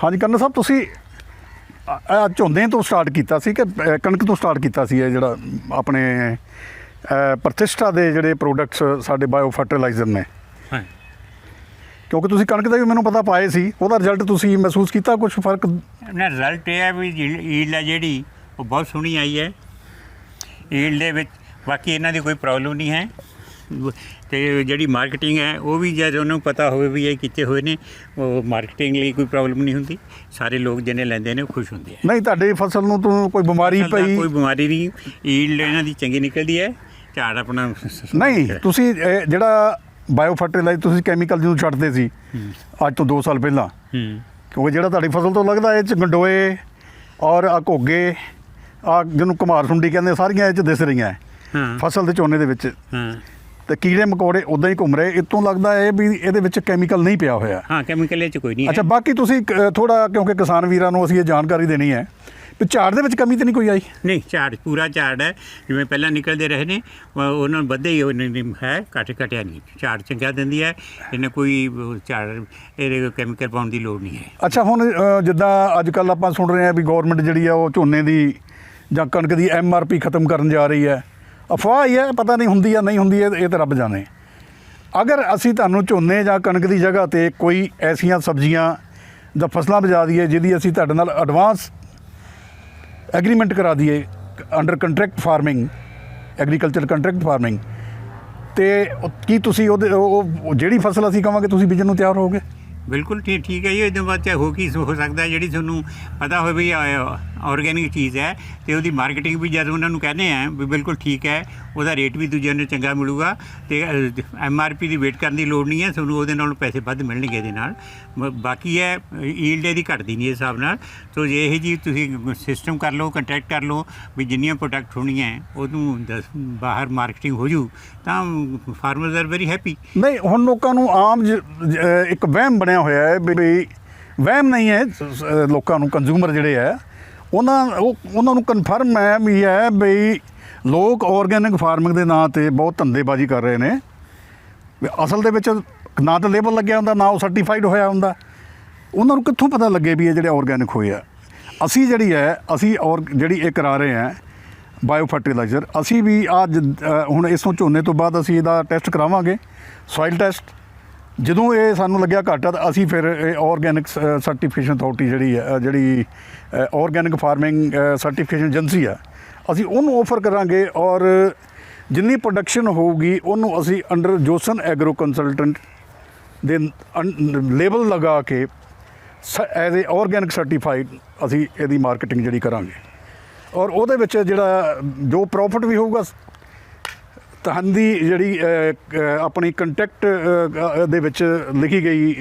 हाँ जी करनल साहब, तुसी ਝੋਨੇ ਤੋਂ ਸਟਾਰਟ ਕੀਤਾ ਸੀ ਕਿ ਕਣਕ ਤੋਂ ਸਟਾਰਟ ਕੀਤਾ ਸੀ? ਇਹ ਜਿਹੜਾ ਆਪਣੇ ਪ੍ਰਤਿਸ਼ਠਾ ਦੇ ਜਿਹੜੇ ਪ੍ਰੋਡਕਟਸ ਸਾਡੇ ਬਾਇਓ ਫਰਟੀਲਾਈਜ਼ਰ ਨੇ, ਕਿਉਂਕਿ ਤੁਸੀਂ ਕਣਕ ਦਾ ਵੀ ਮੈਨੂੰ ਪਤਾ ਪਾਏ ਸੀ, ਉਹਦਾ ਰਿਜ਼ਲਟ ਤੁਸੀਂ ਮਹਿਸੂਸ ਕੀਤਾ ਕੁਝ ਫਰਕ? ਨਾ ਰਿਜ਼ਲਟ ਇਹ ਹੈ ਵੀ ਈਲਡ ਹੈ ਜਿਹੜੀ ਉਹ ਬਹੁਤ ਸੋਹਣੀ ਆਈ ਹੈ ਈਲਡ ਦੇ ਵਿੱਚ। ਬਾਕੀ ਇਹਨਾਂ ਦੀ ਕੋਈ ਪ੍ਰੋਬਲਮ ਨਹੀਂ ਹੈ। ਅਤੇ ਜਿਹੜੀ ਮਾਰਕੀਟਿੰਗ ਹੈ ਉਹ ਵੀ ਜਦ ਉਹਨਾਂ ਨੂੰ ਪਤਾ ਹੋਵੇ ਵੀ ਇਹ ਕੀਤੇ ਹੋਏ ਨੇ, ਉਹ ਮਾਰਕੀਟਿੰਗ ਲਈ ਕੋਈ ਪ੍ਰੋਬਲਮ ਨਹੀਂ ਹੁੰਦੀ। ਸਾਰੇ ਲੋਕ ਜਿਹਨੇ ਲੈਂਦੇ ਨੇ ਉਹ ਖੁਸ਼ ਹੁੰਦੇ ਆ। ਨਹੀਂ ਤੁਹਾਡੀ ਫਸਲ ਨੂੰ ਤਾਂ ਕੋਈ ਬਿਮਾਰੀ ਪਈ? ਕੋਈ ਬਿਮਾਰੀ ਨਹੀਂ, ਈਲਡ ਇਹਨਾਂ ਦੀ ਚੰਗੀ ਨਿਕਲਦੀ ਹੈ, ਝਾੜ ਆਪਣਾ। ਨਹੀਂ ਤੁਸੀਂ ਜਿਹੜਾ ਬਾਇਓ ਫਰਟੀਲਾਈਜ਼ਰ ਤੁਸੀਂ ਕੈਮੀਕਲ ਜਿਹਨੂੰ ਛੱਡਦੇ ਸੀ ਅੱਜ ਤੋਂ 2 ਸਾਲ ਪਹਿਲਾਂ, ਕਿਉਂਕਿ ਜਿਹੜਾ ਤੁਹਾਡੀ ਫਸਲ ਤੋਂ ਲੱਗਦਾ ਇਹ 'ਚ ਗੰਡੋਏ ਔਰ ਆ ਘੋਗੇ, ਆ ਜਿਹਨੂੰ ਘੁਮਾਰ ਸੁੰਡੀ ਕਹਿੰਦੇ, ਸਾਰੀਆਂ ਇਹ 'ਚ ਦਿਸ ਰਹੀਆਂ ਫਸਲ ਦੇ ਝੋਨੇ ਦੇ ਵਿੱਚ, ਤੇ ਕੀੜੇ ਮਕੌੜੇ ਉੱਦਾਂ ਹੀ ਘੁੰਮ ਰਹੇ। ਇਤੋਂ ਲੱਗਦਾ ਹੈ ਵੀ ਇਹਦੇ ਵਿੱਚ ਕੈਮੀਕਲ ਨਹੀਂ ਪਿਆ ਹੋਇਆ। ਹਾਂ, ਕੈਮੀਕਲ ਇਹ 'ਚ ਕੋਈ ਨਹੀਂ। ਅੱਛਾ, ਬਾਕੀ ਤੁਸੀਂ ਥੋੜ੍ਹਾ, ਕਿਉਂਕਿ ਕਿਸਾਨ ਵੀਰਾਂ ਨੂੰ ਅਸੀਂ ਇਹ ਜਾਣਕਾਰੀ ਦੇਣੀ ਹੈ ਵੀ ਝਾੜ ਦੇ ਵਿੱਚ ਕਮੀ ਤਾਂ ਨਹੀਂ ਕੋਈ ਆਈ? ਨਹੀਂ, ਝਾੜ ਪੂਰਾ ਝਾੜ ਹੈ, ਜਿਵੇਂ ਪਹਿਲਾਂ ਨਿਕਲਦੇ ਰਹੇ ਨੇ ਉਹਨਾਂ ਨੂੰ ਵੱਧੇ ਹੀ ਹੈ, ਘਟਿਆ ਨਹੀਂ। ਝਾੜ ਚੰਗਾ ਦਿੰਦੀ ਹੈ, ਇਹਨੇ ਕੋਈ ਝਾੜ ਇਹਦੇ ਕੈਮੀਕਲ ਪਾਉਣ ਦੀ ਲੋੜ ਨਹੀਂ ਹੈ। ਅੱਛਾ, ਹੁਣ ਜਿੱਦਾਂ ਅੱਜ ਕੱਲ੍ਹ ਆਪਾਂ ਸੁਣ ਰਹੇ ਹਾਂ ਵੀ ਗੌਰਮੈਂਟ ਜਿਹੜੀ ਆ ਉਹ ਝੋਨੇ ਦੀ ਜਾਂ ਕਣਕ ਦੀ MRP ਖਤਮ ਕਰਨ ਜਾ ਰਹੀ ਹੈ। ਅਫਵਾਹ ਹੀ ਹੈ, ਪਤਾ ਨਹੀਂ ਹੁੰਦੀ ਜਾਂ ਨਹੀਂ ਹੁੰਦੀ, ਇਹ ਤਾਂ ਰੱਬ ਜਾਣੇ। ਅਗਰ ਅਸੀਂ ਤੁਹਾਨੂੰ ਝੋਨੇ ਜਾਂ ਕਣਕ ਦੀ ਜਗ੍ਹਾ 'ਤੇ ਕੋਈ ਐਸੀਆਂ ਸਬਜ਼ੀਆਂ ਜਾਂ ਫਸਲਾਂ ਬਚਾ ਦਈਏ ਜਿਹਦੀ ਅਸੀਂ ਤੁਹਾਡੇ ਨਾਲ ਐਡਵਾਂਸ ਐਗਰੀਮੈਂਟ ਕਰਾ ਦਈਏ under contract farming, agriculture contract farming, ਅਤੇ ਕੀ ਤੁਸੀਂ ਉਹ ਜਿਹੜੀ ਫਸਲ ਅਸੀਂ ਕਹਾਂਗੇ ਤੁਸੀਂ ਬੀਜਣ ਨੂੰ ਤਿਆਰ ਹੋਵੋਗੇ? ਬਿਲਕੁਲ ਠੀਕ ਹੈ ਜੀ। ਇਹਦੇ ਬਾਅਦ ਚਾਹੇ ਹੋ ਸਕਦਾ ਜਿਹੜੀ ਤੁਹਾਨੂੰ ਪਤਾ ਹੋਵੇ ਵੀ ਔਰਗੈਨਿਕ ਚੀਜ਼ ਹੈ ਅਤੇ ਉਹਦੀ ਮਾਰਕੀਟਿੰਗ ਵੀ ਜਦ ਉਹਨਾਂ ਨੂੰ ਕਹਿੰਦੇ ਆ ਵੀ ਬਿਲਕੁਲ ਠੀਕ ਹੈ, ਉਹਦਾ ਰੇਟ ਵੀ ਦੂਜਿਆਂ ਨੂੰ ਚੰਗਾ ਮਿਲੂਗਾ ਅਤੇ MRP ਦੀ ਵੇਟ ਕਰਨ ਦੀ ਲੋੜ ਨਹੀਂ ਹੈ, ਤੁਹਾਨੂੰ ਉਹਦੇ ਨਾਲੋਂ ਪੈਸੇ ਵੱਧ ਮਿਲਣਗੇ ਇਹਦੇ ਨਾਲ। ਬਾਕੀ ਹੈ ਈਲਡ ਇਹਦੀ ਘਟਦੀ ਨਹੀਂ ਇਸ ਹਿਸਾਬ ਨਾਲ। ਸੋ ਜੇ ਇਹ ਜੀ ਤੁਸੀਂ ਸਿਸਟਮ ਕਰ ਲਓ, ਕੰਟਰੈਕਟ ਕਰ ਲਓ ਵੀ ਜਿੰਨੀਆਂ ਪ੍ਰੋਡਕਟ ਹੋਣੀਆਂ ਉਹਨੂੰ ਬਾਹਰ ਮਾਰਕੀਟਿੰਗ ਹੋ ਜੂ ਤਾਂ ਫਾਰਮਰਸ ਆਰ ਵੈਰੀ ਹੈਪੀ। ਨਹੀਂ, ਹੁਣ ਲੋਕਾਂ ਨੂੰ ਆਮ ਇੱਕ ਵਹਿਮ ਬਣਿਆ ਹੋਇਆ ਹੈ ਵੀ ਵਹਿਮ ਨਹੀਂ ਹੈ, ਲੋਕਾਂ ਨੂੰ ਕੰਜ਼ਿਊਮਰ ਜਿਹੜੇ ਹੈ ਉਹਨਾਂ ਨੂੰ ਕਨਫਰਮ ਹੈ ਵੀ ਹੈ ਬਈ ਲੋਕ ਔਰਗੈਨਿਕ ਫਾਰਮਿੰਗ ਦੇ ਨਾਂ 'ਤੇ ਬਹੁਤ ਧੰਦੇਬਾਜ਼ੀ ਕਰ ਰਹੇ ਨੇ। ਅਸਲ ਦੇ ਵਿੱਚ ਨਾ ਤਾਂ ਲੇਬਲ ਲੱਗਿਆ ਹੁੰਦਾ, ਨਾ ਉਹ ਸਰਟੀਫਾਈਡ ਹੋਇਆ ਹੁੰਦਾ। ਉਹਨਾਂ ਨੂੰ ਕਿੱਥੋਂ ਪਤਾ ਲੱਗੇ ਵੀ ਇਹ ਜਿਹੜੇ ਔਰਗੈਨਿਕ ਹੋਏ ਆ? ਅਸੀਂ ਜਿਹੜੀ ਇਹ ਕਰਾ ਰਹੇ ਹਾਂ ਬਾਇਓ ਫਰਟੀਲਾਈਜ਼ਰ, ਅਸੀਂ ਵੀ ਅੱਜ ਹੁਣ ਇਸੋਂ ਝੋਨੇ ਤੋਂ ਬਾਅਦ ਅਸੀਂ ਇਹਦਾ ਟੈਸਟ ਕਰਾਵਾਂਗੇ, ਸੋਇਲ ਟੈਸਟ। ਜਦੋਂ ਇਹ ਸਾਨੂੰ ਲੱਗਿਆ ਘੱਟ ਆ ਤਾਂ ਅਸੀਂ ਫਿਰ ਇਹ ਔਰਗੈਨਿਕ ਸਰਟੀਫਿਕੇਸ਼ਨ ਅਥਾਰਟੀ ਜਿਹੜੀ ਔਰਗੈਨਿਕ ਫਾਰਮਿੰਗ ਸਰਟੀਫਿਕੇਸ਼ਨ ਏਜੰਸੀ ਆ, ਅਸੀਂ ਉਹਨੂੰ ਆਫਰ ਕਰਾਂਗੇ ਔਰ ਜਿੰਨੀ ਪ੍ਰੋਡਕਸ਼ਨ ਹੋਊਗੀ ਉਹਨੂੰ ਅਸੀਂ ਅੰਡਰ ਜੋਸਨ ਐਗਰੋ ਕੰਸਲਟੈਂਟ ਦੇ ਲੇਬਲ ਲਗਾ ਕੇ ਐਜ਼ ਏ ਔਰਗੈਨਿਕ ਸਰਟੀਫਾਈਡ ਅਸੀਂ ਇਹਦੀ ਮਾਰਕੀਟਿੰਗ ਜਿਹੜੀ ਕਰਾਂਗੇ। ਔਰ ਉਹਦੇ ਵਿੱਚ ਜਿਹੜਾ ਜੋ ਪ੍ਰੋਫਿਟ ਵੀ ਹੋਊਗਾ, ਤੁਹਾਡੀ ਜਿਹੜੀ ਆਪਣੀ ਕੰਟੈਕਟ ਦੇ ਵਿੱਚ ਲਿਖੀ ਗਈ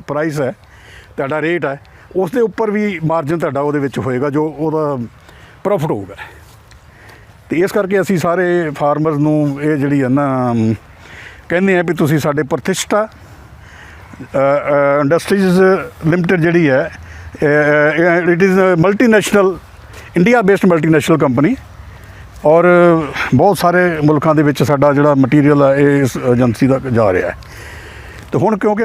ਪ੍ਰਾਈਸ ਹੈ, ਤੁਹਾਡਾ ਰੇਟ ਹੈ, ਉਸ ਦੇ ਉੱਪਰ ਵੀ ਮਾਰਜਨ ਤੁਹਾਡਾ ਉਹਦੇ ਵਿੱਚ ਹੋਏਗਾ, ਜੋ ਉਹਦਾ ਪ੍ਰੋਫਿਟ ਹੋਊਗਾ। ਅਤੇ ਇਸ ਕਰਕੇ ਅਸੀਂ ਸਾਰੇ ਫਾਰਮਰਸ ਨੂੰ ਇਹ ਜਿਹੜੀ ਹੈ ਨਾ ਕਹਿੰਦੇ ਹਾਂ ਵੀ ਤੁਸੀਂ ਸਾਡੇ ਪ੍ਰਤਿਸ਼ਠਾ ਇੰਡਸਟਰੀਜ਼ ਲਿਮਟਿਡ ਜਿਹੜੀ ਹੈ, it is multinational, India based multinational company, ਔਰ ਬਹੁਤ ਸਾਰੇ ਮੁਲਕਾਂ ਦੇ ਵਿੱਚ ਸਾਡਾ ਜਿਹੜਾ ਮਟੀਰੀਅਲ ਹੈ ਇਹ ਇਸ ਏਜੰਸੀ ਦਾ ਜਾ ਰਿਹਾ ਹੈ। ਅਤੇ ਹੁਣ ਕਿਉਂਕਿ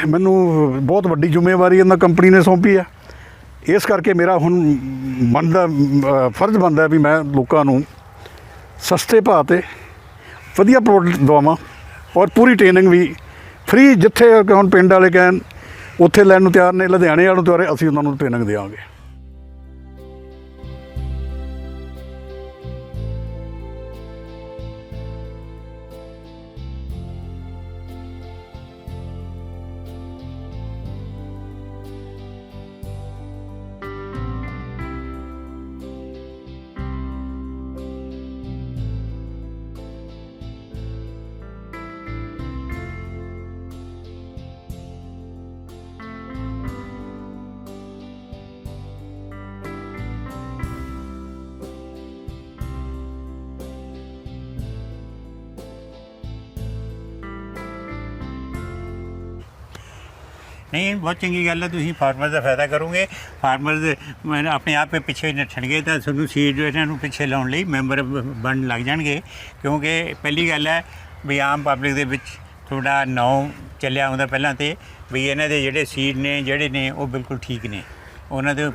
ਮੈਨੂੰ ਬਹੁਤ ਵੱਡੀ ਜ਼ਿੰਮੇਵਾਰੀ ਇਹਨਾਂ ਕੰਪਨੀ ਨੇ ਸੌਂਪੀ ਹੈ, ਇਸ ਕਰਕੇ ਮੇਰਾ ਹੁਣ ਫਰਜ਼ ਬਣਦਾ ਵੀ ਮੈਂ ਲੋਕਾਂ ਨੂੰ ਸਸਤੇ ਭਾਅ 'ਤੇ ਵਧੀਆ ਪ੍ਰੋਡਕਟ ਦਵਾਵਾਂ ਔਰ ਪੂਰੀ ਟ੍ਰੇਨਿੰਗ ਵੀ ਫ੍ਰੀ। ਜਿੱਥੇ ਹੁਣ ਪਿੰਡ ਵਾਲੇ ਕਹਿਣ ਉੱਥੇ ਲੈਣ ਨੂੰ ਤਿਆਰ ਨੇ, ਲੁਧਿਆਣੇ ਵਾਲੇ ਨੂੰ ਤਿਆਰ, ਅਸੀਂ ਉਹਨਾਂ ਨੂੰ ਟ੍ਰੇਨਿੰਗ ਦੇਵਾਂਗੇ। ਨਹੀਂ, ਬਹੁਤ ਚੰਗੀ ਗੱਲ ਹੈ, ਤੁਸੀਂ ਫਾਰਮਰ ਦਾ ਫਾਇਦਾ ਕਰੋਗੇ। ਫਾਰਮਰ ਆਪਣੇ ਆਪ ਪਿੱਛੇ ਨੱਠਣਗੇ ਤਾਂ ਤੁਹਾਨੂੰ ਸੀਡ ਇਹਨਾਂ ਨੂੰ ਪਿੱਛੇ ਲਾਉਣ ਲਈ ਮੈਂਬਰ ਬਣਨ ਲੱਗ ਜਾਣਗੇ। ਕਿਉਂਕਿ ਪਹਿਲੀ ਗੱਲ ਹੈ ਵੀ ਆਮ ਪਬਲਿਕ ਦੇ ਵਿੱਚ ਤੁਹਾਡਾ ਨਾਂ ਚੱਲਿਆ ਹੁੰਦਾ ਪਹਿਲਾਂ ਤੇ ਵੀ ਇਹਨਾਂ ਦੇ ਜਿਹੜੇ ਸੀਡ ਨੇ ਜਿਹੜੇ ਨੇ ਉਹ ਬਿਲਕੁਲ ਠੀਕ ਨੇ, ਉਹਨਾਂ ਦੇ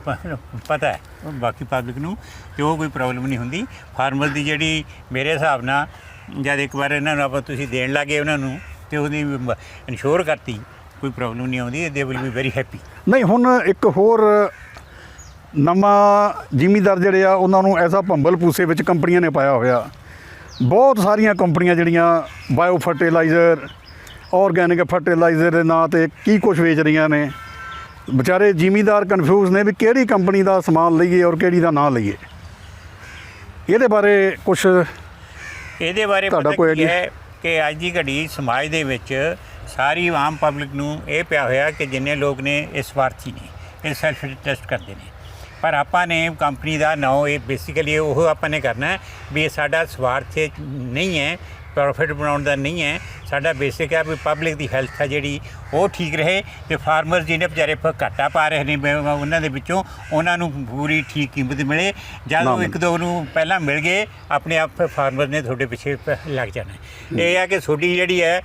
ਪਤਾ ਹੈ ਬਾਕੀ ਪਬਲਿਕ ਨੂੰ, ਤੇ ਉਹ ਕੋਈ ਪ੍ਰੋਬਲਮ ਨਹੀਂ ਹੁੰਦੀ। ਫਾਰਮਰ ਦੀ ਜਿਹੜੀ ਮੇਰੇ ਹਿਸਾਬ ਨਾਲ ਜਦ ਇੱਕ ਵਾਰ ਇਹਨਾਂ ਨੂੰ ਆਪਾਂ ਤੁਸੀਂ ਦੇਣ ਲੱਗੇ ਉਹਨਾਂ ਨੂੰ ਤੇ ਉਹਦੀ ਇਨਸ਼ੋਰ ਕਰਤੀ, ਕੋਈ ਪ੍ਰੋਬਲਮ ਨਹੀਂ ਆਉਂਦੀ, they will be very happy. ਨਹੀਂ, ਹੁਣ ਇੱਕ ਹੋਰ ਨਵਾਂ ਜ਼ਿਮੀਂਦਾਰ ਜਿਹੜੇ ਆ ਉਹਨਾਂ ਨੂੰ ਐਸਾ ਭੰਬਲ ਭੂਸੇ ਵਿੱਚ ਕੰਪਨੀਆਂ ਨੇ ਪਾਇਆ ਹੋਇਆ। ਬਹੁਤ ਸਾਰੀਆਂ ਕੰਪਨੀਆਂ ਜਿਹੜੀਆਂ ਬਾਇਓ ਫਰਟੀਲਾਈਜ਼ਰ, ਆਰਗੈਨਿਕ ਫਰਟੀਲਾਈਜ਼ਰ ਦੇ ਨਾਂ 'ਤੇ ਕੀ ਕੁਛ ਵੇਚ ਰਹੀਆਂ ਨੇ। ਵਿਚਾਰੇ ਜ਼ਿਮੀਂਦਾਰ ਕਨਫਿਊਜ਼ ਨੇ ਵੀ ਕਿਹੜੀ ਕੰਪਨੀ ਦਾ ਸਮਾਨ ਲਈਏ ਔਰ ਕਿਹੜੀ ਦਾ ਨਾ ਲਈਏ। ਇਹਦੇ ਬਾਰੇ ਕੁਛ ਇਹਦੇ ਬਾਰੇ ਤੁਹਾਡਾ ਪਤਾ ਕੋਈ ਕੀ ਹੈ ਕਿ ਅੱਜ ਦੀ ਘੜੀ ਸਮਾਜ ਦੇ ਵਿੱਚ ਸਾਰੀ ਆਮ ਪਬਲਿਕ ਨੂੰ ਇਹ ਪਿਆ ਹੋਇਆ ਕਿ ਜਿੰਨੇ ਲੋਕ ਨੇ ਇਹ ਸਵਾਰਥੀ ਨੇ, ਇਹ ਸੈਲਫ ਇੰਟਰਸਟ ਕਰਦੇ ਨੇ। ਪਰ ਆਪਾਂ ਨੇ ਕੰਪਨੀ ਦਾ ਨਾਂ ਇਹ ਬੇਸਿਕਲੀ ਉਹ ਆਪਾਂ ਨੇ ਕਰਨਾ ਹੈ ਵੀ ਇਹ ਸਾਡਾ ਸਵਾਰਥ ਨਹੀਂ ਹੈ, ਪ੍ਰੋਫਿਟ ਬਣਾਉਣ ਦਾ ਨਹੀਂ ਹੈ। ਸਾਡਾ ਬੇਸਿਕ ਹੈ ਵੀ ਪਬਲਿਕ ਦੀ ਹੈਲਥ ਹੈ ਜਿਹੜੀ ਉਹ ਠੀਕ ਰਹੇ, ਤੇ ਫਾਰਮਰ ਜਿਹਨੇ ਵਿਚਾਰੇ ਘਾਟਾ ਪਾ ਰਹੇ ਨੇ ਉਹਨਾਂ ਦੇ ਵਿੱਚੋਂ ਉਹਨਾਂ ਨੂੰ ਪੂਰੀ ਠੀਕ ਕੀਮਤ ਮਿਲੇ। ਜਦ ਉਹ ਇੱਕ ਦੋ ਨੂੰ ਪਹਿਲਾਂ ਮਿਲ ਗਏ ਆਪਣੇ ਆਪ ਫਾਰਮਰ ਨੇ ਤੁਹਾਡੇ ਪਿੱਛੇ ਲੱਗ ਜਾਣਾ। ਇਹ ਹੈ ਕਿ ਤੁਹਾਡੀ ਜਿਹੜੀ ਹੈ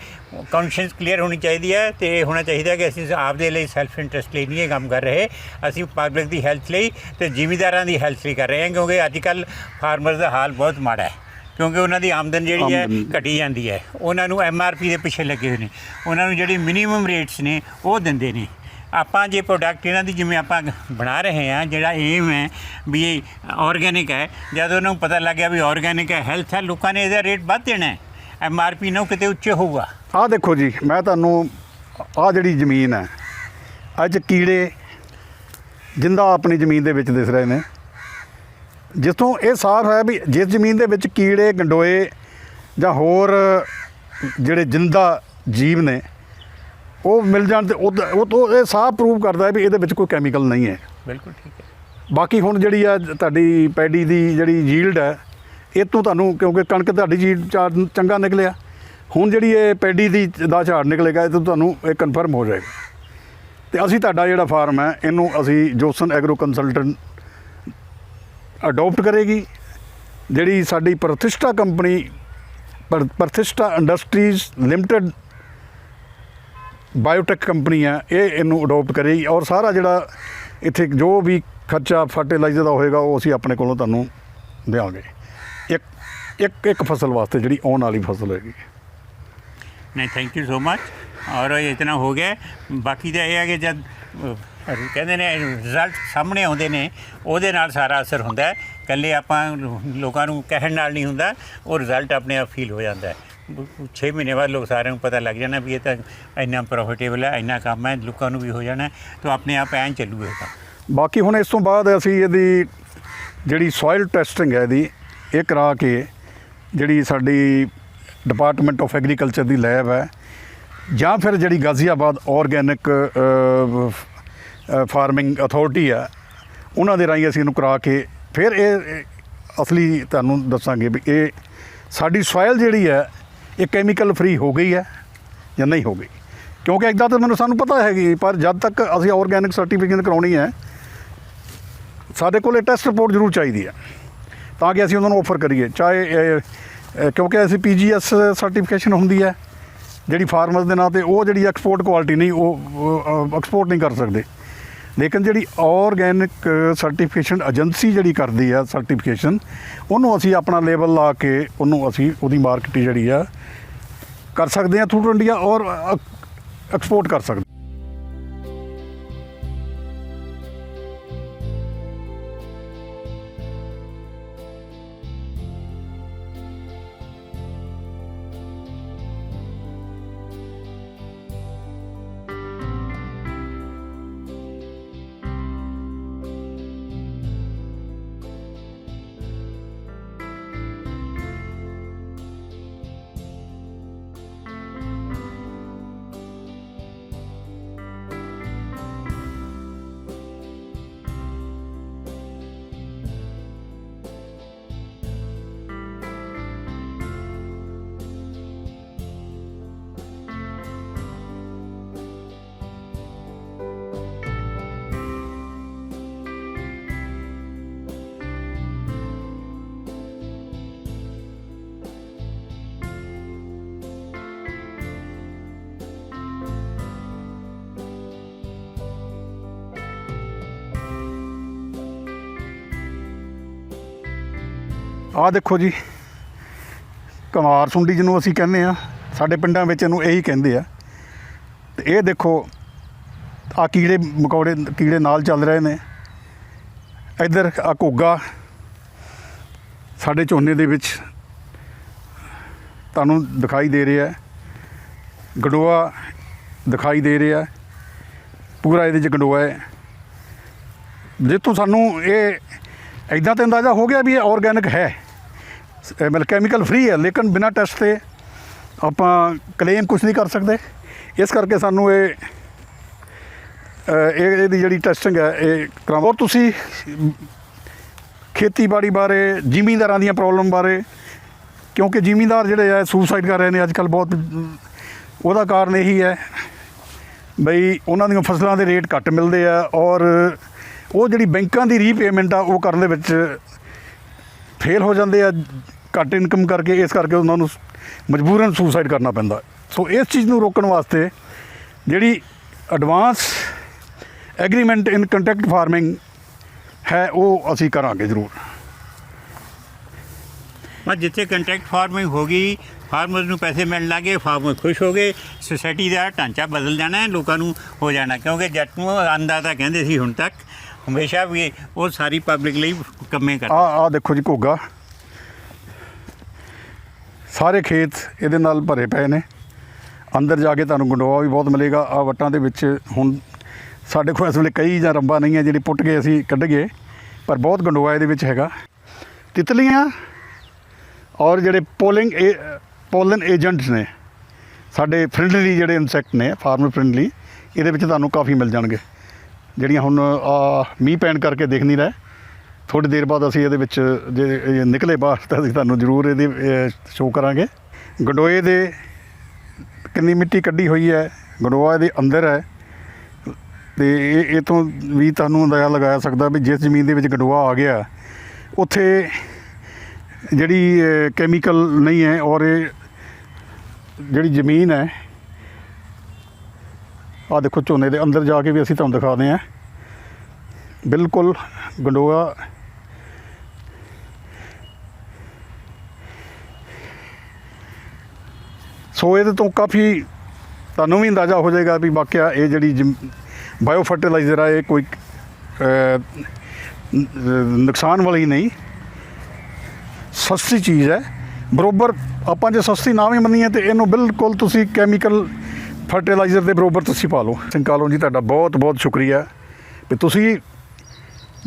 ਕੌਨਸ਼ੀਅੰਸ ਕਲੀਅਰ ਹੋਣੀ ਚਾਹੀਦੀ ਹੈ, ਤੇ ਇਹ ਹੋਣਾ ਚਾਹੀਦਾ ਕਿ ਅਸੀਂ ਆਪਦੇ ਲਈ ਸੈਲਫ ਇੰਟਰਸਟ ਲਈ ਨਹੀਂ ਇਹ ਕੰਮ ਕਰ ਰਹੇ, ਅਸੀਂ ਪਬਲਿਕ ਦੀ ਹੈਲਥ ਲਈ ਤੇ ਜ਼ਿਮੀਂਦਾਰਾਂ ਦੀ ਹੈਲਥ ਲਈ ਕਰ ਰਹੇ ਹਾਂ। ਕਿਉਂਕਿ ਅੱਜ ਕੱਲ੍ਹ ਫਾਰਮਰ ਦਾ ਹਾਲ ਬਹੁਤ ਮਾੜਾ ਹੈ, ਕਿਉਂਕਿ ਉਹਨਾਂ ਦੀ ਆਮਦਨ ਜਿਹੜੀ ਹੈ ਘਟੀ ਜਾਂਦੀ ਹੈ। ਉਹਨਾਂ ਨੂੰ MRP ਦੇ ਪਿੱਛੇ ਲੱਗੇ ਹੋਏ ਨੇ, ਉਹਨਾਂ ਨੂੰ ਜਿਹੜੀ ਮਿਨੀਮਮ ਰੇਟਸ ਨੇ ਉਹ ਦਿੰਦੇ ਨੇ। ਆਪਾਂ ਜੇ ਪ੍ਰੋਡਕਟ ਇਹਨਾਂ ਦੀ ਜਿਵੇਂ ਆਪਾਂ ਬਣਾ ਰਹੇ ਹਾਂ, ਜਿਹੜਾ ਏਮ ਹੈ ਵੀ ਇਹ ਆਰਗੈਨਿਕ ਹੈ, ਜਦ ਉਹਨਾਂ ਨੂੰ ਪਤਾ ਲੱਗ ਗਿਆ ਵੀ ਆਰਗੈਨਿਕ ਹੈ, ਹੈਲਥ ਹੈ, ਲੋਕਾਂ ਨੇ ਇਹਦਾ ਰੇਟ ਵੱਧ ਦੇਣਾ ਹੈ, MRP ਨੂੰ ਕਿਤੇ ਉੱਚੇ ਹੋਊਗਾ। ਆਹ ਦੇਖੋ ਜੀ, ਮੈਂ ਤੁਹਾਨੂੰ ਆਹ ਜਿਹੜੀ ਜ਼ਮੀਨ ਹੈ, ਅੱਜ ਕੀੜੇ ਜਿੰਦਾ ਆਪਣੀ ਜ਼ਮੀਨ ਦੇ ਵਿੱਚ ਦਿਸ ਰਹੇ ਨੇ, ਜਿੱਥੋਂ ਇਹ ਸਾਫ਼ ਹੈ ਵੀ ਜਿਸ ਜ਼ਮੀਨ ਦੇ ਵਿੱਚ ਕੀੜੇ, ਗੰਡੋਏ ਜਾਂ ਹੋਰ ਜਿਹੜੇ ਜਿੰਦਾ ਜੀਵ ਨੇ ਉਹ ਮਿਲ ਜਾਣ, ਤੇ ਉਹ ਤੋਂ ਇਹ ਸਾਫ਼ ਪ੍ਰੂਵ ਕਰਦਾ ਹੈ ਵੀ ਇਹਦੇ ਵਿੱਚ ਕੋਈ ਕੈਮੀਕਲ ਨਹੀਂ ਹੈ। ਬਿਲਕੁਲ ਠੀਕ ਹੈ। ਬਾਕੀ ਹੁਣ ਜਿਹੜੀ ਆ ਤੁਹਾਡੀ ਪੈਡੀ ਦੀ ਜਿਹੜੀ ਯੀਲਡ ਹੈ, ਇਹ ਤੋਂ ਤੁਹਾਨੂੰ, ਕਿਉਂਕਿ ਕਣਕ ਤੁਹਾਡੀ ਯੀਲਡ ਚੰਗਾ ਨਿਕਲਿਆ, ਹੁਣ ਜਿਹੜੀ ਇਹ ਪੈਡੀ ਦਾ ਝਾੜ ਨਿਕਲੇਗਾ, ਇਹ ਤੋਂ ਤੁਹਾਨੂੰ ਇਹ ਕਨਫਰਮ ਹੋ ਜਾਏਗਾ। ਤੇ ਅਸੀਂ ਤੁਹਾਡਾ ਜਿਹੜਾ ਫਾਰਮ ਹੈ ਇਹਨੂੰ ਅਸੀਂ ਜੋਸਨ ਐਗਰੋ ਕੰਸਲਟੈਂਟ ਅਡੋਪਟ ਕਰੇਗੀ। ਜਿਹੜੀ ਸਾਡੀ Pratishtha company Pratishtha Industries Limited biotech company ਹੈ, ਇਹ ਇਹਨੂੰ ਅਡੋਪਟ ਕਰੇਗੀ। ਔਰ ਸਾਰਾ ਜਿਹੜਾ ਇੱਥੇ ਜੋ ਵੀ ਖਰਚਾ ਫਰਟੀਲਾਈਜ਼ਰ ਦਾ ਹੋਏਗਾ ਉਹ ਅਸੀਂ ਆਪਣੇ ਕੋਲੋਂ ਤੁਹਾਨੂੰ ਦਿਆਂਗੇ, ਇੱਕ ਫਸਲ ਵਾਸਤੇ ਜਿਹੜੀ ਆਉਣ ਵਾਲੀ ਫਸਲ ਹੋਏਗੀ। ਨਹੀਂ, ਥੈਂਕ ਯੂ ਸੋ ਮਚ। ਔਰ ਇਤਨਾ ਹੋ ਗਿਆ। ਬਾਕੀ ਤਾਂ ਇਹ ਹੈ ਕਿ ਜਦ ਕਹਿੰਦੇ ਨੇ ਰਿਜ਼ਲਟ ਸਾਹਮਣੇ ਆਉਂਦੇ ਨੇ, ਉਹਦੇ ਨਾਲ ਸਾਰਾ ਅਸਰ ਹੁੰਦਾ ਹੈ। ਇਕੱਲੇ ਆਪਾਂ ਲੋਕਾਂ ਨੂੰ ਕਹਿਣ ਨਾਲ ਨਹੀਂ ਹੁੰਦਾ, ਉਹ ਰਿਜ਼ਲਟ ਆਪਣੇ ਆਪ ਫੀਲ ਹੋ ਜਾਂਦਾ ਹੈ। 6 ਮਹੀਨੇ ਬਾਅਦ ਲੋਕ ਸਾਰਿਆਂ ਨੂੰ ਪਤਾ ਲੱਗ ਜਾਣਾ ਵੀ ਇਹ ਤਾਂ ਇੰਨਾ ਪ੍ਰੋਫਿਟੇਬਲ ਹੈ, ਇੰਨਾ ਕੰਮ ਹੈ, ਲੋਕਾਂ ਨੂੰ ਵੀ ਹੋ ਜਾਣਾ, ਤਾਂ ਆਪਣੇ ਆਪ ਐਂ ਚੱਲੂਗਾ ਕੰਮ। ਬਾਕੀ ਹੁਣ ਇਸ ਤੋਂ ਬਾਅਦ ਅਸੀਂ ਇਹਦੀ ਜਿਹੜੀ ਸੋਇਲ ਟੈਸਟਿੰਗ ਹੈ ਇਹਦੀ ਇਹ ਕਰਾ ਕੇ, ਜਿਹੜੀ ਸਾਡੀ department of agriculture the lab ਹੈ, ਜਾਂ ਫਿਰ ਜਿਹੜੀ ਗਾਜ਼ੀਆਬਾਦ ਆਰਗੈਨਿਕ ਫਾਰਮਿੰਗ ਅਥਾਰਟੀ ਆ, ਉਹਨਾਂ ਦੇ ਰਾਹੀਂ ਅਸੀਂ ਇਹਨੂੰ ਕਰਾ ਕੇ ਫਿਰ ਇਹ ਅਸਲੀ ਤੁਹਾਨੂੰ ਦੱਸਾਂਗੇ ਵੀ ਇਹ ਸਾਡੀ ਸੋਇਲ ਜਿਹੜੀ ਹੈ ਇਹ ਕੈਮੀਕਲ ਫਰੀ ਹੋ ਗਈ ਹੈ ਜਾਂ ਨਹੀਂ ਹੋ ਗਈ। ਕਿਉਂਕਿ ਇੱਦਾਂ ਤਾਂ ਸਾਨੂੰ ਪਤਾ ਹੈਗੀ, ਪਰ ਜਦ ਤੱਕ ਅਸੀਂ ਆਰਗੈਨਿਕ ਸਰਟੀਫਿਕੇਸ਼ਨ ਕਰਾਉਣੀ ਹੈ, ਸਾਡੇ ਕੋਲ ਇਹ ਟੈਸਟ ਰਿਪੋਰਟ ਜ਼ਰੂਰ ਚਾਹੀਦੀ ਹੈ, ਤਾਂ ਕਿ ਅਸੀਂ ਉਹਨਾਂ ਨੂੰ ਆਫਰ ਕਰੀਏ। ਚਾਹੇ ਕਿਉਂਕਿ ਅਸੀਂ PGS ਸਰਟੀਫਿਕੇਸ਼ਨ ਹੁੰਦੀ ਹੈ ਜਿਹੜੀ ਫਾਰਮਰਸ ਦੇ ਨਾਂ 'ਤੇ, ਉਹ ਜਿਹੜੀ ਐਕਸਪੋਰਟ ਕੁਆਲਿਟੀ ਨਹੀਂ, ਉਹ ਐਕਸਪੋਰਟ ਨਹੀਂ ਕਰ ਸਕਦੇ। ਲੇਕਿਨ ਜਿਹੜੀ ਆਰਗੈਨਿਕ ਸਰਟੀਫਿਕੇਸ਼ਨ ਏਜੰਸੀ ਜਿਹੜੀ ਕਰਦੀ ਆ ਸਰਟੀਫਿਕੇਸ਼ਨ, ਉਹਨੂੰ ਅਸੀਂ ਆਪਣਾ ਲੇਬਲ ਲਾ ਕੇ ਉਹਨੂੰ ਅਸੀਂ ਉਹਦੀ ਮਾਰਕੀਟ ਜਿਹੜੀ ਆ ਕਰ ਸਕਦੇ ਹਾਂ ਥਰੂ ਇੰਡੀਆ, ਔਰ ਐਕਸਪੋਰਟ ਕਰ ਸਕਦੇ। ਆਹ ਦੇਖੋ ਜੀ, ਕੁਮਾਰ ਸੁੰਡੀ ਜਿਹਨੂੰ ਅਸੀਂ ਕਹਿੰਦੇ ਆ, ਸਾਡੇ ਪਿੰਡਾਂ ਵਿੱਚ ਇਹਨੂੰ ਇਹੀ ਕਹਿੰਦੇ ਆ। ਤੇ ਇਹ ਦੇਖੋ ਆ ਕੀੜੇ ਮਕੌੜੇ ਕੀੜੇ ਨਾਲ ਚੱਲ ਰਹੇ ਨੇ। ਇੱਧਰ ਆ ਘੋਗਾ ਸਾਡੇ ਝੋਨੇ ਦੇ ਵਿੱਚ ਤੁਹਾਨੂੰ ਦਿਖਾਈ ਦੇ ਰਿਹਾ, ਗੰਡੋਆ ਦਿਖਾਈ ਦੇ ਰਿਹਾ, ਪੂਰਾ ਇਹਦੇ 'ਚ ਗੰਡੋਆ ਹੈ। ਜਿੱਥੋਂ ਸਾਨੂੰ ਇਹ ਇੱਦਾਂ ਤਾਂ ਅੰਦਾਜ਼ਾ ਹੋ ਗਿਆ ਵੀ ਇਹ ਔਰਗੈਨਿਕ ਹੈ, ਮਤਲਬ ਕੈਮੀਕਲ ਫ੍ਰੀ ਹੈ, ਲੇਕਿਨ ਬਿਨਾਂ ਟੈਸਟ ਤੇ ਆਪਾਂ ਕਲੇਮ ਕੁਛ ਨਹੀਂ ਕਰ ਸਕਦੇ। ਇਸ ਕਰਕੇ ਸਾਨੂੰ ਇਹਦੀ ਜਿਹੜੀ ਟੈਸਟਿੰਗ ਹੈ ਇਹ ਕਰਾਓ। ਤੁਸੀਂ ਖੇਤੀਬਾੜੀ ਬਾਰੇ, ਜ਼ਿਮੀਂਦਾਰਾਂ ਦੀਆਂ ਪ੍ਰੋਬਲਮ ਬਾਰੇ, ਕਿਉਂਕਿ ਜ਼ਿਮੀਂਦਾਰ ਜਿਹੜੇ ਆ ਸੁਸਾਈਡ ਕਰ ਰਹੇ ਨੇ ਅੱਜ ਕੱਲ੍ਹ ਬਹੁਤ, ਉਹਦਾ ਕਾਰਨ ਇਹੀ ਹੈ ਬਈ ਉਹਨਾਂ ਦੀਆਂ ਫਸਲਾਂ ਦੇ ਰੇਟ ਘੱਟ ਮਿਲਦੇ ਆ, ਔਰ ਉਹ ਜਿਹੜੀ ਬੈਂਕਾਂ ਦੀ ਰੀਪੇਮੈਂਟ ਆ ਉਹ ਕਰਨ ਦੇ ਵਿੱਚ ਫੇਲ ਹੋ ਜਾਂਦੇ ਆ ਘੱਟ ਇਨਕਮ ਕਰਕੇ। ਇਸ ਕਰਕੇ ਉਹਨਾਂ ਨੂੰ ਮਜਬੂਰਨ ਸੁਸਾਈਡ ਕਰਨਾ ਪੈਂਦਾ। ਸੋ ਇਸ ਚੀਜ਼ ਨੂੰ ਰੋਕਣ ਵਾਸਤੇ ਜਿਹੜੀ ਐਡਵਾਂਸ ਐਗਰੀਮੈਂਟ ਇਨ ਕੰਟੈਕਟ ਫਾਰਮਿੰਗ ਹੈ ਉਹ ਅਸੀਂ ਕਰਾਂਗੇ ਜ਼ਰੂਰ। ਬਸ ਜਿੱਥੇ ਕੰਟੈਕਟ ਫਾਰਮਿੰਗ ਹੋ ਗਈ, ਫਾਰਮਰ ਨੂੰ ਪੈਸੇ ਮਿਲਣ ਲੱਗੇ, ਫਾਰਮਰ ਖੁਸ਼ ਹੋ ਗਏ, ਸੋਸਾਇਟੀ ਦਾ ਢਾਂਚਾ ਬਦਲ ਜਾਣਾ ਹੈ, ਲੋਕਾਂ ਨੂੰ ਹੋ ਜਾਣਾ। ਕਿਉਂਕਿ ਜੱਟ ਨੂੰ ਅੰਨਦਾਤਾ ਕਹਿੰਦੇ ਸੀ ਹੁਣ ਤੱਕ, ਹਮੇਸ਼ਾ ਵੀ ਉਹ ਸਾਰੀ ਪਬਲਿਕ ਲਈ ਕੰਮੇ ਕਰਦਾ। ਆ ਦੇਖੋ ਜੀ ਘੋਗਾ, ਸਾਰੇ ਖੇਤ ਇਹਦੇ ਨਾਲ ਭਰੇ ਪਏ ਨੇ। ਅੰਦਰ ਜਾ ਕੇ ਤੁਹਾਨੂੰ ਗੰਡੋਆ ਵੀ ਬਹੁਤ ਮਿਲੇਗਾ। ਆ ਵੱਟਾਂ ਦੇ ਵਿੱਚ ਹੁਣ ਸਾਡੇ ਕੋਲ ਇਸ ਵੇਲੇ ਕਈ ਜਾਂ ਰੰਬਾਂ ਨਹੀਂ ਹੈ ਜਿਹੜੀ ਪੁੱਟ ਕੇ ਅਸੀਂ ਕੱਢ ਗਏ, ਪਰ ਬਹੁਤ ਗੰਡੋਆ ਇਹਦੇ ਵਿੱਚ ਹੈਗਾ। ਤਿਤਲੀਆਂ ਔਰ ਜਿਹੜੇ ਪੋਲਨ ਏਜੰਟਸ ਨੇ ਸਾਡੇ ਫਰੈਂਡਲੀ ਜਿਹੜੇ ਇਨਸੈਕਟ ਨੇ, ਫਾਰਮਰ ਫਰੈਂਡਲੀ, ਇਹਦੇ ਵਿੱਚ ਤੁਹਾਨੂੰ ਕਾਫੀ ਮਿਲ ਜਾਣਗੇ। ਜਿਹੜੀਆਂ ਹੁਣ ਮੀਂਹ ਪੈਣ ਕਰਕੇ ਦਿਖ ਨਹੀਂ ਰਹੇ, ਥੋੜ੍ਹੀ ਦੇਰ ਬਾਅਦ ਅਸੀਂ ਇਹਦੇ ਵਿੱਚ ਜੇ ਨਿਕਲੇ ਬਾਹਰ ਤਾਂ ਅਸੀਂ ਤੁਹਾਨੂੰ ਜ਼ਰੂਰ ਇਹਦੀ ਸ਼ੋਅ ਕਰਾਂਗੇ। ਗੰਡੋਏ ਦੇ ਕਿੰਨੀ ਮਿੱਟੀ ਕੱਢੀ ਹੋਈ ਹੈ, ਗੰਡੋਆ ਇਹਦੇ ਅੰਦਰ ਹੈ। ਅਤੇ ਇਹ ਤੋਂ ਵੀ ਤੁਹਾਨੂੰ ਅੰਦਾਜ਼ਾ ਲਗਾਇਆ ਸਕਦਾ ਵੀ ਜਿਸ ਜ਼ਮੀਨ ਦੇ ਵਿੱਚ ਗੰਡੋਆ ਆ ਗਿਆ ਉੱਥੇ ਜਿਹੜੀ ਕੈਮੀਕਲ ਨਹੀਂ ਹੈ, ਔਰ ਇਹ ਜਿਹੜੀ ਜ਼ਮੀਨ ਹੈ, ਆਹ ਦੇਖੋ ਝੋਨੇ ਦੇ ਅੰਦਰ ਜਾ ਕੇ ਵੀ ਅਸੀਂ ਤੁਹਾਨੂੰ ਦਿਖਾਉਂਦੇ ਹਾਂ, ਬਿਲਕੁਲ ਗੰਡੋਆ। ਸੋ ਇਹਦੇ ਤੋਂ ਕਾਫੀ ਤੁਹਾਨੂੰ ਵੀ ਅੰਦਾਜ਼ਾ ਹੋ ਜਾਏਗਾ ਵੀ ਵਾਕਿਆ ਇਹ ਜਿਹੜੀ ਬਾਇਓ ਫਰਟੀਲਾਈਜ਼ਰ ਆ ਇਹ ਕੋਈ ਨੁਕਸਾਨ ਵਾਲੀ ਨਹੀਂ, ਸਸਤੀ ਚੀਜ਼ ਹੈ। ਬਰਾਬਰ ਆਪਾਂ ਜੇ ਸਸਤੀ ਨਾ ਵੀ ਮੰਨੀਏ ਤਾਂ ਇਹਨੂੰ ਬਿਲਕੁਲ ਤੁਸੀਂ ਕੈਮੀਕਲ ਫਰਟੀਲਾਈਜ਼ਰ ਦੇ ਬਰਾਬਰ ਤੁਸੀਂ ਪਾ ਲਓ। ਸਿੰਘ ਕਾਲੋਂ ਜੀ ਤੁਹਾਡਾ ਬਹੁਤ ਬਹੁਤ ਸ਼ੁਕਰੀਆ ਵੀ ਤੁਸੀਂ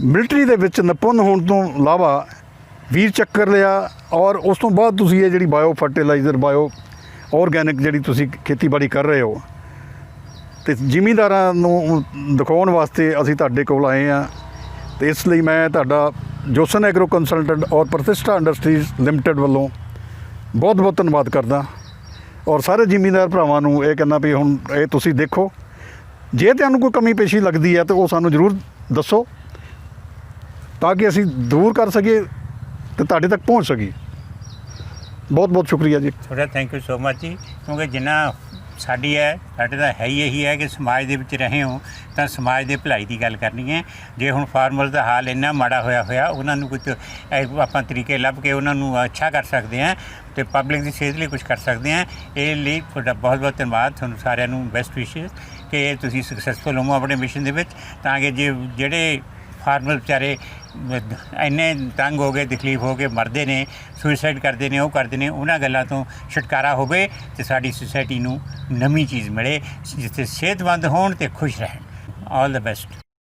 ਮਿਲਟਰੀ ਦੇ ਵਿੱਚ ਨਿਪੁੰਨ ਹੋਣ ਤੋਂ ਇਲਾਵਾ ਵੀਰ ਚੱਕਰ ਲਿਆ, ਔਰ ਉਸ ਤੋਂ ਬਾਅਦ ਤੁਸੀਂ ਇਹ ਜਿਹੜੀ ਬਾਇਓ ਫਰਟੀਲਾਈਜ਼ਰ, ਬਾਇਓ ਔਰਗੈਨਿਕ ਜਿਹੜੀ ਤੁਸੀਂ ਖੇਤੀਬਾੜੀ ਕਰ ਰਹੇ ਹੋ, ਅਤੇ ਜ਼ਿਮੀਂਦਾਰਾਂ ਨੂੰ ਦਿਖਾਉਣ ਵਾਸਤੇ ਅਸੀਂ ਤੁਹਾਡੇ ਕੋਲ ਆਏ ਹਾਂ। ਅਤੇ ਇਸ ਲਈ ਮੈਂ ਤੁਹਾਡਾ ਜੋਸਨ ਐਗਰੋ ਕੰਸਲਟੈਂਟ ਔਰ ਪ੍ਰਤਿਸ਼ਠਾ ਇੰਡਸਟਰੀਜ਼ ਲਿਮਟਿਡ ਵੱਲੋਂ ਬਹੁਤ ਬਹੁਤ ਧੰਨਵਾਦ ਕਰਦਾ, ਔਰ ਸਾਰੇ ਜ਼ਿਮੀਂਦਾਰ ਭਰਾਵਾਂ ਨੂੰ ਇਹ ਕਹਿੰਦਾ ਵੀ ਹੁਣ ਇਹ ਤੁਸੀਂ ਦੇਖੋ, ਜੇ ਤੁਹਾਨੂੰ ਕੋਈ ਕਮੀ ਪੇਸ਼ੀ ਲੱਗਦੀ ਹੈ ਤਾਂ ਉਹ ਸਾਨੂੰ ਜ਼ਰੂਰ ਦੱਸੋ ਤਾਂ ਕਿ ਅਸੀਂ ਦੂਰ ਕਰ ਸਕੀਏ ਅਤੇ ਤੁਹਾਡੇ ਤੱਕ ਪਹੁੰਚ ਸਕੀਏ। ਬਹੁਤ ਬਹੁਤ ਸ਼ੁਕਰੀਆ ਜੀ ਤੁਹਾਡਾ, ਥੈਂਕ ਯੂ ਸੋ ਮਚ ਜੀ। ਕਿਉਂਕਿ ਜਿੰਨਾ ਸਾਡੀ ਹੈ, ਸਾਡੇ ਤਾਂ ਹੈ ਹੀ ਇਹੀ ਹੈ ਕਿ ਸਮਾਜ ਦੇ ਵਿੱਚ ਰਹੇ ਹੋ ਤਾਂ ਸਮਾਜ ਦੇ ਭਲਾਈ ਦੀ ਗੱਲ ਕਰਨੀ ਹੈ। ਜੇ ਹੁਣ ਫਾਰਮਰ ਦਾ ਹਾਲ ਇੰਨਾ ਮਾੜਾ ਹੋਇਆ ਉਹਨਾਂ ਨੂੰ ਕੁਝ ਆਪਾਂ ਤਰੀਕੇ ਲੱਭ ਕੇ ਉਹਨਾਂ ਨੂੰ ਅੱਛਾ ਕਰ ਸਕਦੇ ਹਾਂ ਅਤੇ ਪਬਲਿਕ ਦੀ ਸਿਹਤ ਲਈ ਕੁਝ ਕਰ ਸਕਦੇ ਹਾਂ। ਇਹ ਲਈ ਤੁਹਾਡਾ ਬਹੁਤ ਬਹੁਤ ਧੰਨਵਾਦ। ਤੁਹਾਨੂੰ ਸਾਰਿਆਂ ਨੂੰ ਬੈਸਟ ਵਿਸ਼ੇਸ ਕਿ ਤੁਸੀਂ ਸਕਸੈਸਫੁਲ ਹੋਵੋ ਆਪਣੇ ਮਿਸ਼ਨ ਦੇ ਵਿੱਚ, ਤਾਂ ਕਿ ਜਿਹੜੇ ਫਾਰਮਰ ਵਿਚਾਰੇ ਇੰਨੇ ਤੰਗ ਹੋ ਗਏ, ਤਕਲੀਫ ਹੋ ਕੇ ਮਰਦੇ ਨੇ, ਸੁਸਾਈਡ ਕਰਦੇ ਨੇ, ਉਹ ਕਰਦੇ ਨੇ, ਉਹਨਾਂ ਗੱਲਾਂ ਤੋਂ ਛੁਟਕਾਰਾ ਹੋਵੇ ਅਤੇ ਸਾਡੀ ਸੁਸਾਇਟੀ ਨੂੰ ਨਵੀਂ ਚੀਜ਼ ਮਿਲੇ ਜਿੱਥੇ ਸਿਹਤਮੰਦ ਹੋਣ ਅਤੇ ਖੁਸ਼ ਰਹਿਣ। ਆਲ ਦ ਬੈਸਟ।